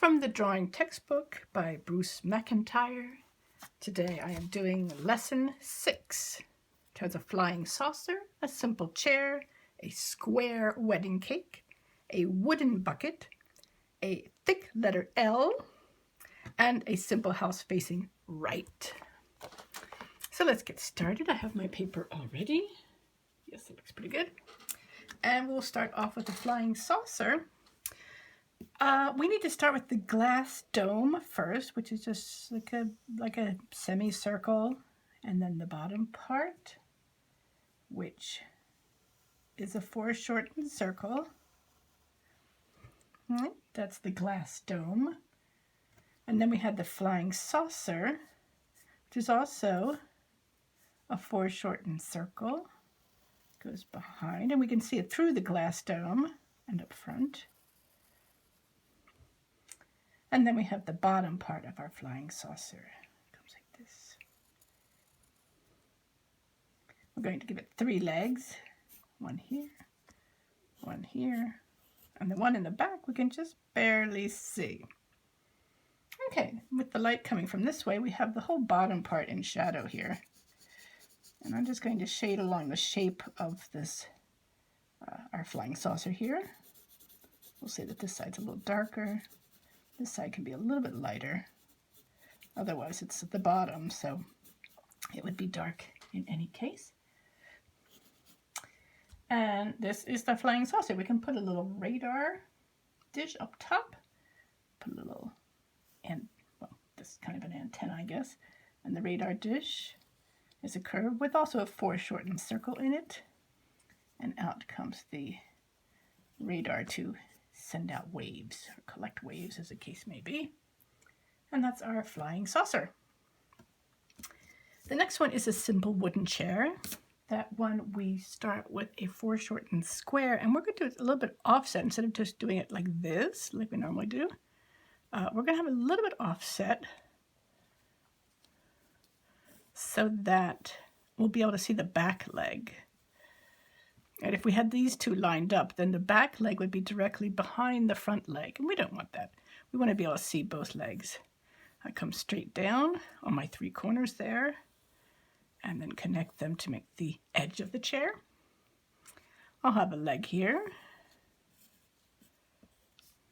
From the drawing textbook by Bruce McIntyre. Today I am doing lesson 6. It has a flying saucer, a simple chair, a square wedding cake, a wooden bucket, a thick letter L, and a simple house facing right. So let's get started. I have my paper already. Yes, it looks pretty good. And we'll start off with the flying saucer. We need to start with the glass dome first, which is just like a semicircle, and then the bottom part, which is a foreshortened circle. That's the glass dome. And then we have the flying saucer, which is also a foreshortened circle. Goes behind, and we can see it through the glass dome and up front. And then we have the bottom part of our flying saucer. It comes like this. We're going to give it 3 legs. One here, and the one in the back we can just barely see. Okay, with the light coming from this way, we have the whole bottom part in shadow here. And I'm just going to shade along the shape of this, our flying saucer here. We'll say that this side's a little darker. This side can be a little bit lighter. Otherwise, it's at the bottom, so it would be dark in any case. And this is the flying saucer. We can put a little radar dish up top. Put a little, this is kind of an antenna, I guess. And the radar dish is a curve with also a foreshortened circle in it. And out comes the radar to send out waves, or collect waves as the case may be. And that's our flying saucer. The next one is a simple wooden chair. That one we start with a foreshortened square, and we're going to do it a little bit offset instead of just doing it like this, like we normally do. We're going to have a little bit offset so that we'll be able to see the back leg. And if we had these two lined up, then the back leg would be directly behind the front leg, and we don't want that. We want to be able to see both legs. I come straight down on my 3 corners there, and then connect them to make the edge of the chair. I'll have a leg here,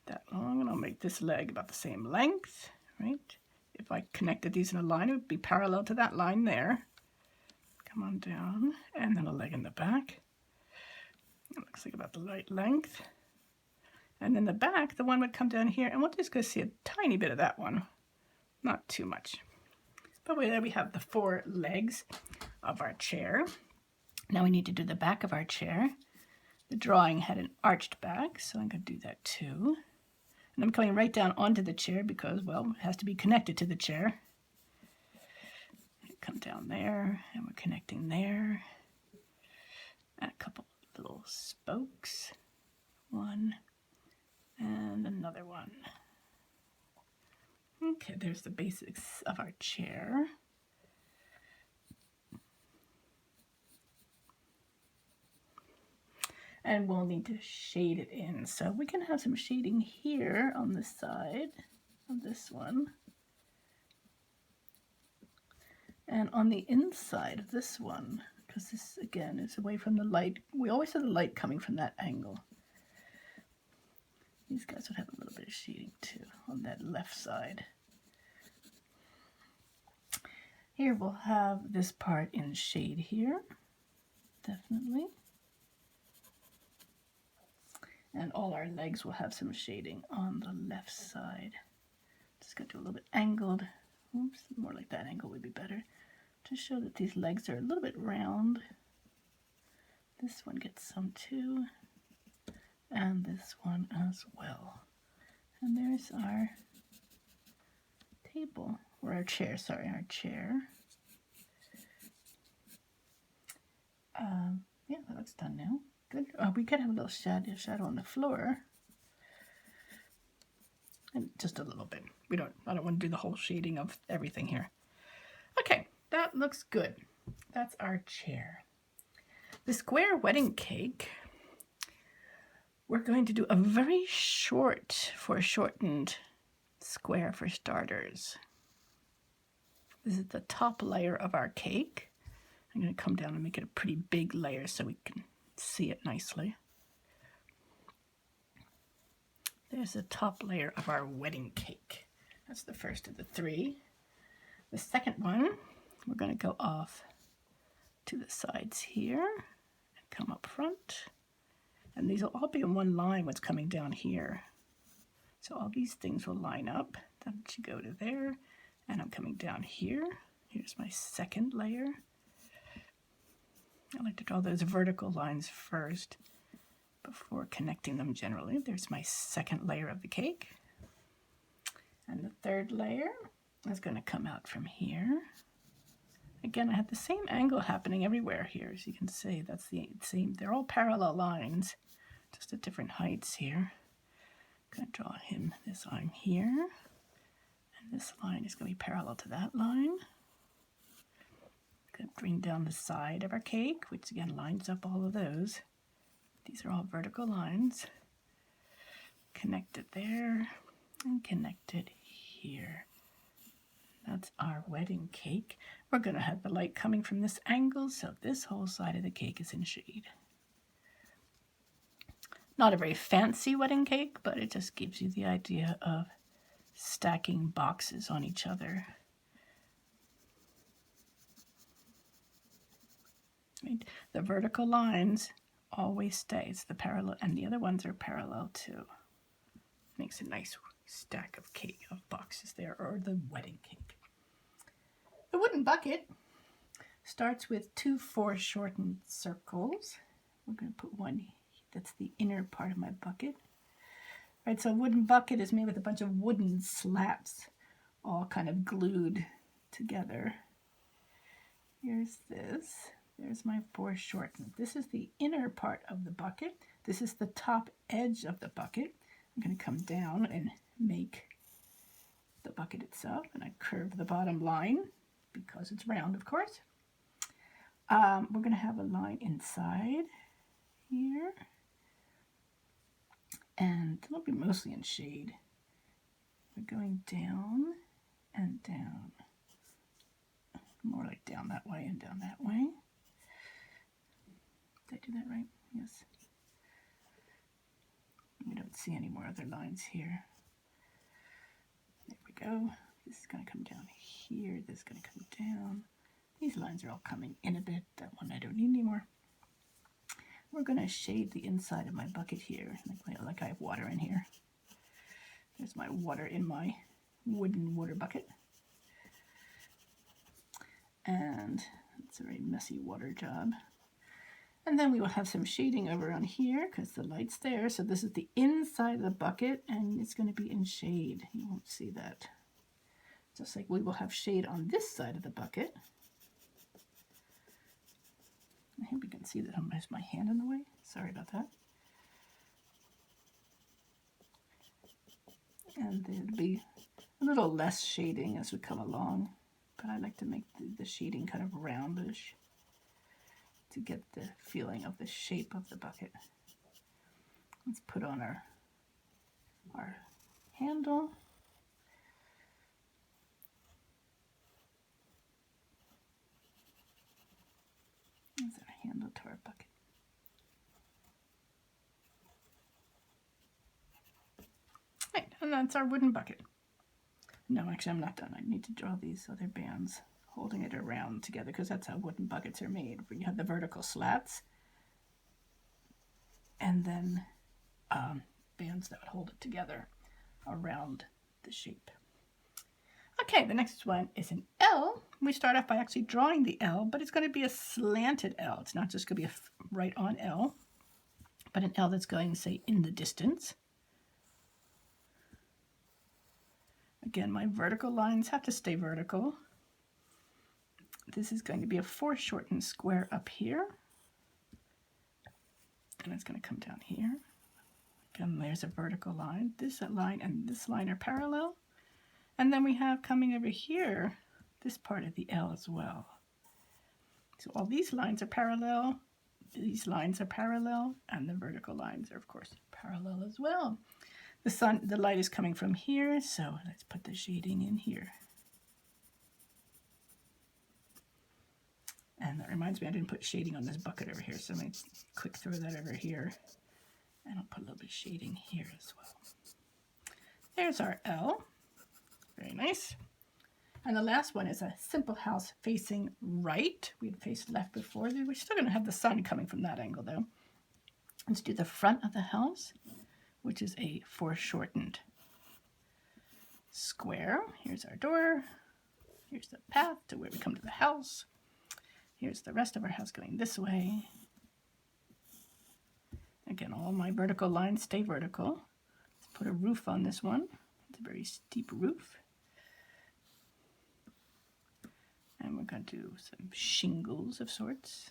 that long, and I'll make this leg about the same length, right? If I connected these in a line, it would be parallel to that line there. Come on down, and then a leg in the back. It looks like about the right length. And then the back, the one would come down here, and we'll just go see a tiny bit of that one. Not too much. But there we have the 4 legs of our chair. Now we need to do the back of our chair. The drawing had an arched back, so I'm going to do that too. And I'm coming right down onto the chair because, well, it has to be connected to the chair. Come down there, and we're connecting there. And a couple little spokes. One and another one. Okay, there's the basics of our chair. And we'll need to shade it in. So we can have some shading here on the side of this one. And on the inside of this one, because this, again, is away from the light. We always have the light coming from that angle. These guys would have a little bit of shading too on that left side. Here we'll have this part in shade here, definitely. And all our legs will have some shading on the left side. Just going to do a little bit angled. Oops, more like that angle would be better. To show that these legs are a little bit round. This one gets some too. And this one as well. And there's our table, or our chair, sorry, our chair. Yeah, that looks done now. Good. We could have a little shadow on the floor. And just a little bit. I don't want to do the whole shading of everything here. Okay, that looks good. That's our chair. The square wedding cake, we're going to do a very short foreshortened square for starters. This is the top layer of our cake. I'm going to come down and make it a pretty big layer so we can see it nicely. There's the top layer of our wedding cake. That's the first of the three. The second one, we're going to go off to the sides here and come up front. And these will all be in one line, what's coming down here. So all these things will line up. That should go to there. And I'm coming down here. Here's my second layer. I like to draw those vertical lines first before connecting them generally. There's my second layer of the cake. And the third layer is going to come out from here. Again, I have the same angle happening everywhere here. As you can see, that's the same. They're all parallel lines, just at different heights here. I'm going to draw him this line here. And this line is going to be parallel to that line. Going to bring down the side of our cake, which again lines up all of those. These are all vertical lines. Connected there and connected here. That's our wedding cake. We're going to have the light coming from this angle, so this whole side of the cake is in shade. Not a very fancy wedding cake, but it just gives you the idea of stacking boxes on each other. Right. The vertical lines always stay. It's the parallel, and the other ones are parallel too. Makes a nice stack of cake, of boxes there, or the wedding cake. The wooden bucket starts with 2 foreshortened circles. We're going to put one, that's the inner part of my bucket. Right, so a wooden bucket is made with a bunch of wooden slats all kind of glued together. Here's this. There's my foreshortened. This is the inner part of the bucket. This is the top edge of the bucket. I'm going to come down and make the bucket itself, and I curve the bottom line because it's round, of course. We're going to have a line inside here, and it'll be mostly in shade. We're going down and down, more like down that way and down that way. Did I do that right? Yes. We don't see any more other lines here. There we go. This is going to come down here. This is going to come down. These lines are all coming in a bit. That one I don't need anymore. We're going to shade the inside of my bucket here. Like I have water in here. There's my water in my wooden water bucket. And it's a very messy water job. And then we will have some shading over on here because the light's there. So this is the inside of the bucket and it's going to be in shade. You won't see that. Just like we will have shade on this side of the bucket. I hope you can see that there's my hand in the way. Sorry about that. And there'll be a little less shading as we come along. But I like to make the shading kind of roundish to get the feeling of the shape of the bucket. Let's put on our handle. There's our handle to our bucket. Right, and that's our wooden bucket. No, actually I'm not done. I need to draw these other bands holding it around together because that's how wooden buckets are made. Where you have the vertical slats and then bands that would hold it together around the shape. Okay, the next one is an L. We start off by actually drawing the L, but it's going to be a slanted L. It's not just going to be a right on L, but an L that's going, say, in the distance. Again, my vertical lines have to stay vertical. This is going to be a foreshortened square up here. And it's going to come down here. Again, there's a vertical line. This line and this line are parallel. And then we have coming over here, this part of the L as well. So all these lines are parallel. These lines are parallel. And the vertical lines are, of course, parallel as well. The light is coming from here, so let's put the shading in here. And that reminds me, I didn't put shading on this bucket over here, so I'm going to quick throw that over here. And I'll put a little bit of shading here as well. There's our L. Very nice. And the last one is a simple house facing right. We had faced left before. We're still going to have the sun coming from that angle, though. Let's do the front of the house, which is a foreshortened square. Here's our door. Here's the path to where we come to the house. Here's the rest of our house going this way. Again, all my vertical lines stay vertical. Let's put a roof on this one. It's a very steep roof. And we're going to do some shingles of sorts.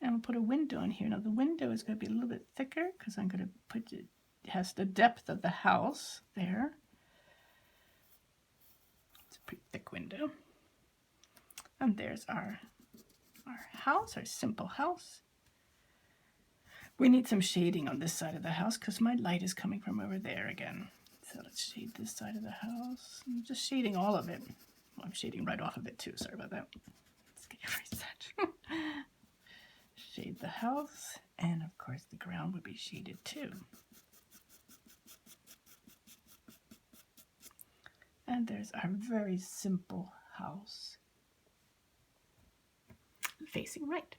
And we'll put a window in here. Now the window is going to be a little bit thicker because I'm going to put it has the depth of the house there. It's a pretty thick window. And there's our house, our simple house. We need some shading on this side of the house because my light is coming from over there again. So let's shade this side of the house. I'm just shading all of it. Well, I'm shading right off of it too. Sorry about that. Let's get your reset. Shade the house, and of course the ground would be shaded too. And there's our very simple house facing right.